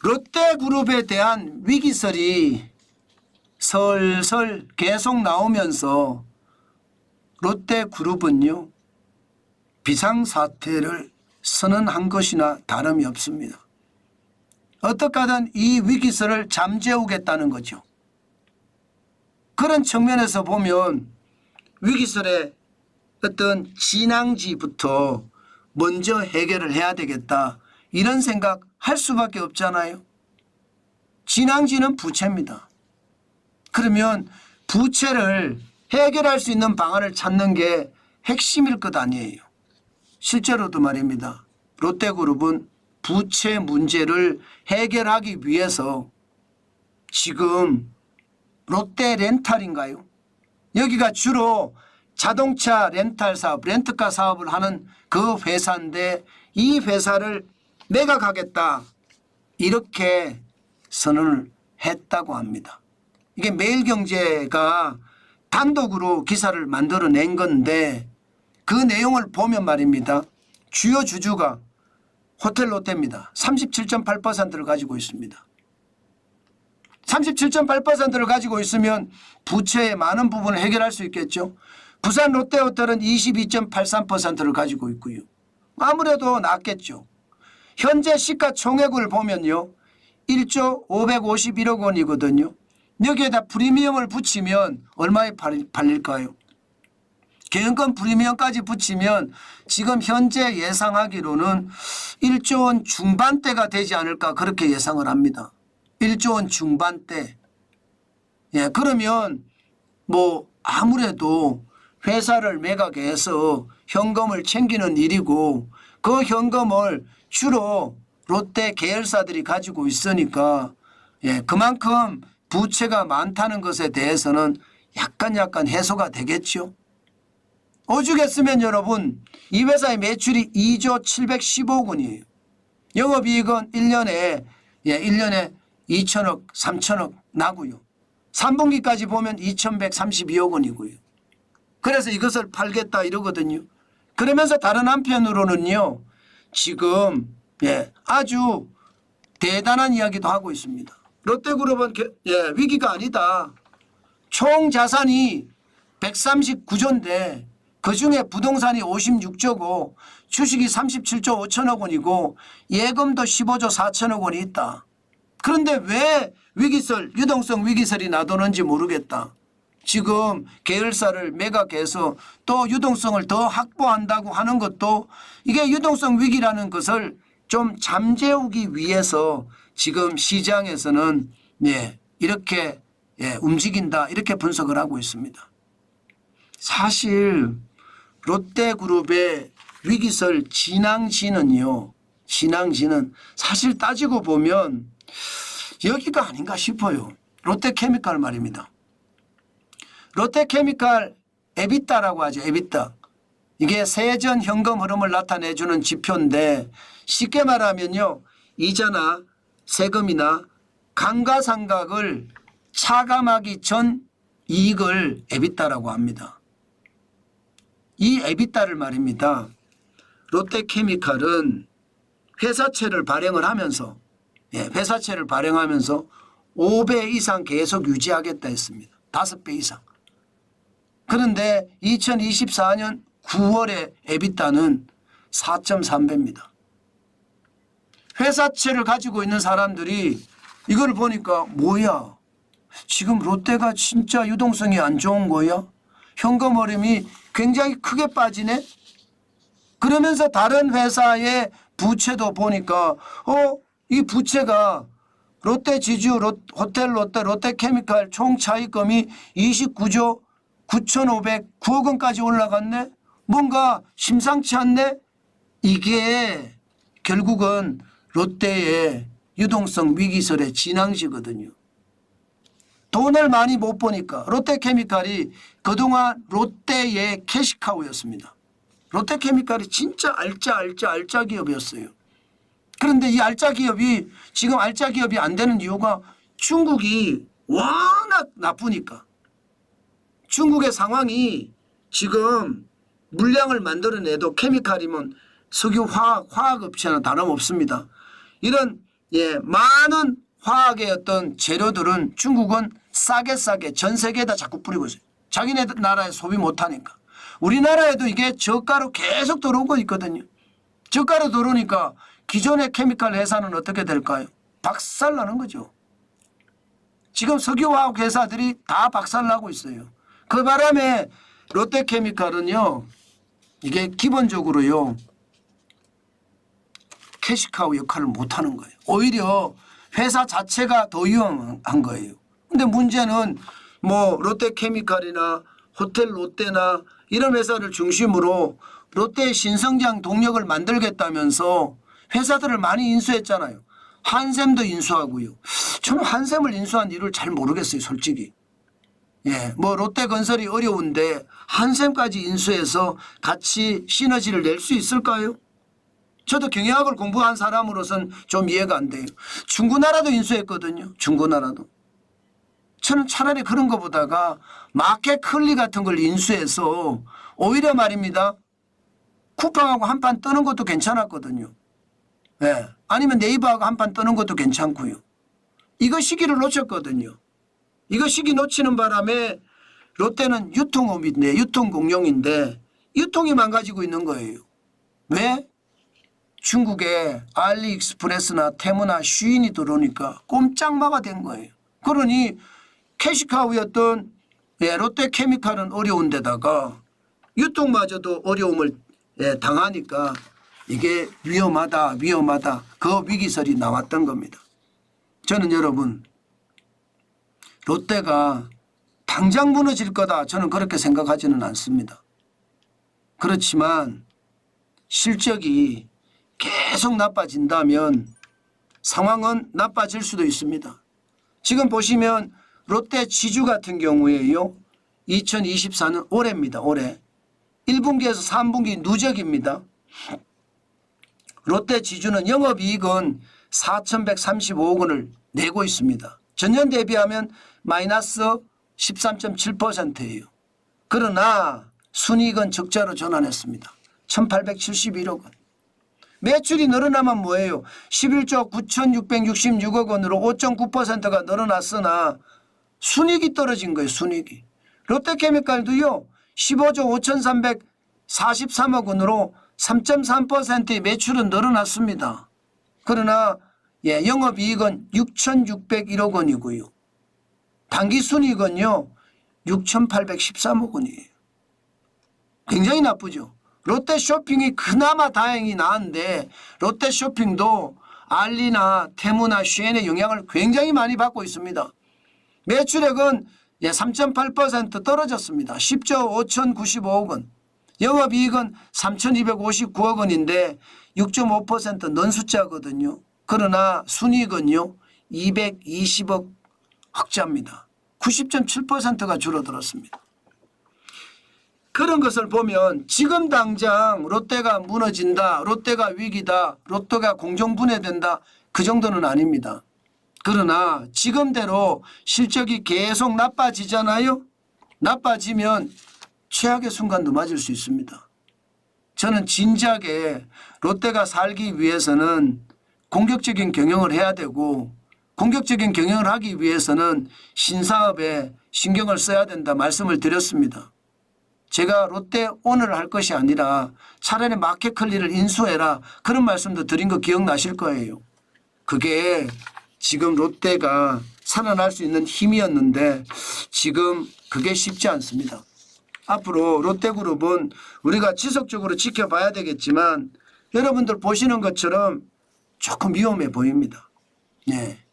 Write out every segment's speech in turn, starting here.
롯데그룹에 대한 위기설이 설설 계속 나오면서 롯데그룹은요 비상사태를 선언한 것이나 다름이 없습니다. 어떻게 하든 이 위기설을 잠재우겠다는 거죠. 그런 측면에서 보면 위기설의 어떤 진앙지부터 먼저 해결을 해야 되겠다 이런 생각 할 수밖에 없잖아요. 진앙지는 부채입니다. 그러면 부채를 해결할 수 있는 방안을 찾는 게 핵심일 것 아니에요. 실제로도 말입니다. 롯데그룹은 부채 문제를 해결하기 위해서 지금 롯데렌탈인가요? 여기가 주로 자동차 렌탈 사업, 렌트카 사업을 하는 그 회사인데 이 회사를 매각하겠다 이렇게 선언을 했다고 합니다. 이게 매일경제가 단독으로 기사를 만들어낸 건데 그 내용을 보면 말입니다. 주요 주주가 호텔 롯데입니다. 37.8%를 가지고 있습니다. 37.8%를 가지고 있으면 부채의 많은 부분을 해결할 수 있겠죠. 부산 롯데호텔은 22.83%를 가지고 있고요. 아무래도 낫겠죠. 현재 시가총액을 보면요. 1조 551억 원이거든요. 여기에다 프리미엄을 붙이면 얼마에 팔릴까요? 계약금 프리미엄까지 붙이면 지금 현재 예상하기로는 1조 원 중반대가 되지 않을까 그렇게 예상을 합니다. 1조 원 중반대. 예, 그러면 뭐 아무래도 회사를 매각해서 현금을 챙기는 일이고 그 현금을 주로 롯데 계열사들이 가지고 있으니까 예, 그만큼 부채가 많다는 것에 대해서는 약간 해소가 되겠죠. 오죽했으면 여러분 이 회사의 매출이 2조 715억 원이에요. 영업이익은 1년에 2천억 3천억 나고요. 3분기까지 보면 2132억 원이고요. 그래서 이것을 팔겠다 이러거든요. 그러면서 다른 한편으로는요. 지금 아주 대단한 이야기도 하고 있습니다. 롯데그룹은 위기가 아니다. 총 자산이 139조인데 그중에 부동산이 56조고 주식이 37조 5천억 원이고 예금도 15조 4천억 원이 있다. 그런데 왜 위기설, 유동성 위기설이 나도는지 모르겠다. 지금 계열사를 매각해서 또 유동성을 더 확보한다고 하는 것도 이게 유동성 위기라는 것을 좀 잠재우기 위해서 지금 시장에서는 이렇게 움직인다 이렇게 분석을 하고 있습니다. 사실 롯데그룹의 위기설 진앙지는요. 진앙지는 사실 따지고 보면 여기가 아닌가 싶어요. 롯데케미칼 말입니다. 롯데케미칼 에비타라고 하죠. 에비타. 이게 세전 현금 흐름을 나타내주는 지표인데 쉽게 말하면요. 이자나 세금이나 감가상각을 차감하기 전 이익을 에비타라고 합니다. 이 에비타를 말입니다. 롯데케미칼은 회사채를 발행을 하면서 5배 이상 계속 유지하겠다 했습니다. 5배 이상. 그런데 2024년 9월에 에비타는 4.3배입니다. 회사채를 가지고 있는 사람들이 이걸 보니까 뭐야? 지금 롯데가 진짜 유동성이 안 좋은 거야? 현금 흐름이 굉장히 크게 빠지네? 그러면서 다른 회사의 부채도 보니까 이 부채가 롯데 지주, 호텔 롯데, 롯데케미칼 총 차입금이 29조 9,509억 원까지 올라갔네? 뭔가 심상치 않네? 이게 결국은 롯데의 유동성 위기설의 진앙지거든요. 돈을 많이 못 버니까 롯데케미칼이 그동안 롯데의 캐시카우였습니다. 롯데케미칼이 진짜 알짜 기업이었어요. 그런데 이 알짜 기업이 지금 알짜 기업이 안 되는 이유가 중국이 워낙 나쁘니까. 중국의 상황이 지금 물량을 만들어내도 케미칼이면 석유 화학업체나 다름없습니다. 이런 많은 화학의 어떤 재료들은 중국은 싸게 전 세계에다 자꾸 뿌리고 있어요. 자기네 나라에 소비 못하니까. 우리나라에도 이게 저가로 계속 들어오고 있거든요. 저가로 들어오니까 기존의 케미칼 회사는 어떻게 될까요? 박살나는 거죠. 지금 석유화학 회사들이 다 박살나고 있어요. 그 바람에 롯데케미칼은요, 이게 기본적으로요, 캐시카우 역할을 못하는 거예요. 오히려 회사 자체가 더 위험한 거예요. 근데 문제는 뭐 롯데케미칼이나 호텔 롯데나 이런 회사를 중심으로 롯데의 신성장 동력을 만들겠다면서 회사들을 많이 인수했잖아요. 한샘도 인수하고요. 저는 한샘을 인수한 이유를 잘 모르겠어요, 솔직히. 뭐 롯데건설이 어려운데 한샘까지 인수해서 같이 시너지를 낼 수 있을까요? 저도 경영학을 공부한 사람으로서는 좀 이해가 안 돼요. 중고나라도 인수했거든요. 중고나라도. 저는 차라리 그런 것보다가 마켓컬리 같은 걸 인수해서 오히려 말입니다. 쿠팡하고 한판 뜨는 것도 괜찮았거든요. 아니면 네이버하고 한판 뜨는 것도 괜찮고요. 이거 시기를 놓쳤거든요. 이거 시기 놓치는 바람에 롯데는 유통업인데 유통공룡인데 유통이 망가지고 있는 거예요. 왜? 중국에 알리익스프레스나 테무나 쉬인이 들어오니까 꼼짝마가 된 거예요. 그러니 캐시카우였던 롯데케미칼은 어려운 데다가 유통마저도 어려움을 당하니까 이게 위험하다 그 위기설이 나왔던 겁니다. 저는 여러분 롯데가 당장 무너질 거다 저는 그렇게 생각하지는 않습니다. 그렇지만 실적이 계속 나빠진다면 상황은 나빠질 수도 있습니다. 지금 보시면 롯데 지주 같은 경우에요. 2024년 올해입니다. 올해. 1분기에서 3분기 누적입니다. 롯데 지주는 영업이익은 4,135억 원을 내고 있습니다. 전년 대비하면 마이너스 13.7%예요. 그러나 순이익은 적자로 전환했습니다. 1,871억 원. 매출이 늘어나면 뭐예요? 11조 9,666억 원으로 5.9%가 늘어났으나 순이익이 떨어진 거예요. 순이익이. 롯데케미칼도요. 15조 5,343억 원으로 3.3%의 매출은 늘어났습니다. 그러나 영업이익은 6,601억 원이고요. 당기순이익은요. 6,813억 원이에요. 굉장히 나쁘죠. 롯데쇼핑이 그나마 다행히 나은데 롯데쇼핑도 알리나 테무나 쉬인의 영향을 굉장히 많이 받고 있습니다. 매출액은 3.8% 떨어졌습니다. 10조 5,095억 원. 영업이익은 3,259억 원인데 6.5% 는 숫자거든요. 그러나 순이익은요. 220억 흑자입니다. 90.7%가 줄어들었습니다. 그런 것을 보면 지금 당장 롯데가 무너진다, 롯데가 위기다, 롯데가 공정분해된다 그 정도는 아닙니다. 그러나 지금대로 실적이 계속 나빠지잖아요. 나빠지면 최악의 순간도 맞을 수 있습니다. 저는 진작에 롯데가 살기 위해서는 공격적인 경영을 해야 되고 공격적인 경영을 하기 위해서는 신사업에 신경을 써야 된다 말씀을 드렸습니다. 제가 롯데 오너를 할 것이 아니라 차라리 마켓컬리를 인수해라 그런 말씀도 드린 거 기억나실 거예요. 그게 지금 롯데가 살아날 수 있는 힘이었는데 지금 그게 쉽지 않습니다. 앞으로 롯데그룹은 우리가 지속적으로 지켜봐야 되겠지만 여러분들 보시는 것처럼 조금 위험해 보입니다.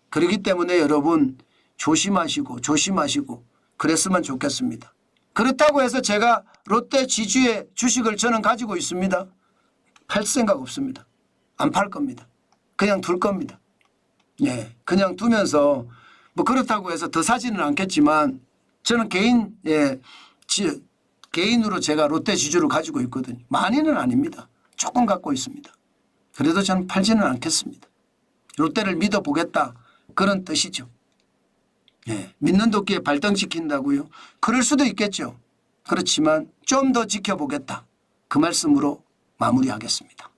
그렇기 때문에 여러분 조심하시고 그랬으면 좋겠습니다. 그렇다고 해서 제가 롯데 지주의 주식을 저는 가지고 있습니다. 팔 생각 없습니다. 안 팔 겁니다. 그냥 둘 겁니다. 그냥 두면서 뭐 그렇다고 해서 더 사지는 않겠지만 저는 개인으로 제가 롯데 지주를 가지고 있거든요. 많이는 아닙니다. 조금 갖고 있습니다. 그래도 저는 팔지는 않겠습니다. 롯데를 믿어보겠다 그런 뜻이죠. 믿는 도끼에 발등 지킨다고요. 그럴 수도 있겠죠. 그렇지만 좀 더 지켜보겠다. 그 말씀으로 마무리하겠습니다.